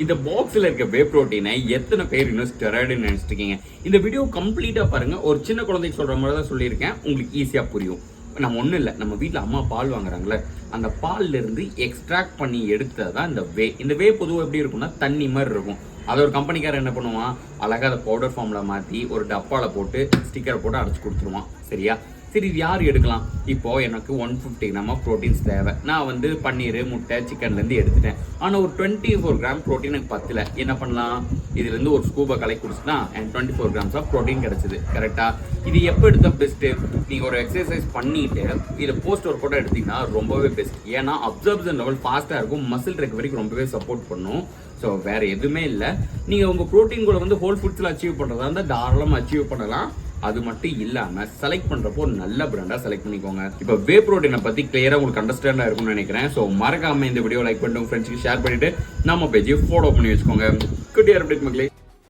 இந்த பாக்ஸ்ல இருக்க வே புரோட்டீனை எத்தனை பேர் இன்னும் ஸ்டெராய்டுன்னு நினைச்சிட்டு இருக்கீங்க? இந்த வீடியோ கம்ப்ளீட்டா பாருங்க. ஒரு சின்ன குழந்தைக்கு சொல்ற மாதிரி தான் சொல்லியிருக்கேன், உங்களுக்கு ஈஸியா புரியும். நம்ம ஒன்றும் இல்லை, நம்ம வீட்டில் அம்மா பால் வாங்குறாங்களே, அந்த பால்ல இருந்து எக்ஸ்ட்ராக்ட் பண்ணி எடுத்ததான் இந்த வே. இந்த வே பொதுவாக எப்படி இருக்கும்னா தண்ணி மாதிரி இருக்கும். அதை ஒரு கம்பெனிக்காரர் என்ன பண்ணுவான், அழகாக அதை பவுடர் ஃபார்மில் மாற்றி ஒரு டப்பாவில் போட்டு ஸ்டிக்கரை போட்டு அடைச்சி கொடுத்துருவான். சரியா? சரி, இது யார் எடுக்கலாம்? இப்போ எனக்கு 150 கிராம் ஆஃப் ப்ரோட்டீன்ஸ் தேவை. நான் வந்து பன்னீர், முட்டை, சிக்கன்லேருந்து எடுத்துட்டேன். ஆனால் ஒரு 24 கிராம் ப்ரோட்டீன் எனக்கு பத்தல. என்ன பண்ணலாம்? இதுலேருந்து ஒரு ஸ்கூபை கலெக்ட் குடிச்சுனா எனக்கு 24 கிராம்ஸ் ஆஃப் ப்ரோட்டீன் கிடைச்சிது. கரெக்டாக? இது எப்போ எடுத்த பெஸ்ட்டு? நீங்கள் ஒரு எக்ஸசைஸ் பண்ணிட்டு இதை போஸ்ட் ஒர்க் அவுட் எடுத்தீங்கன்னா ரொம்பவே பெஸ்ட். ஏன்னா அப்சர்ப்ஷன் லெவல் ஃபாஸ்ட்டாக இருக்கும், மசில் ரெக்கவரிக்கு ரொம்பவே சப்போர்ட் பண்ணும். ஸோ வேறு எதுவுமே இல்லை. நீங்கள் உங்கள் ப்ரோட்டீன் கூட வந்து ஹோல் ஃபுட்ஸில் அச்சீவ் பண்ணுறதா இருந்தால் தாராளமாக அச்சீவ் பண்ணலாம். அது மட்டும் இல்லாமல் செலக்ட் பண்ணுறப்போ ஒரு நல்ல பிராண்டாக செலக்ட் பண்ணிக்கோங்க. இப்போ வே புரோட்டீனை பற்றி கிளியராக உங்களுக்கு அண்டர்ஸ்டாண்டாக இருக்கும்னு நினைக்கிறேன். ஸோ மறக்காமல் இந்த வீடியோ லைக் பண்ணிட்டு உங்கள் ஃப்ரெண்ட்ஸ்க்கு ஷேர் பண்ணிவிட்டு நம்ம பேஜை ஃபாலோ பண்ணி வச்சுக்கோங்க. குட் இயர் அப்டேட் மக்களே.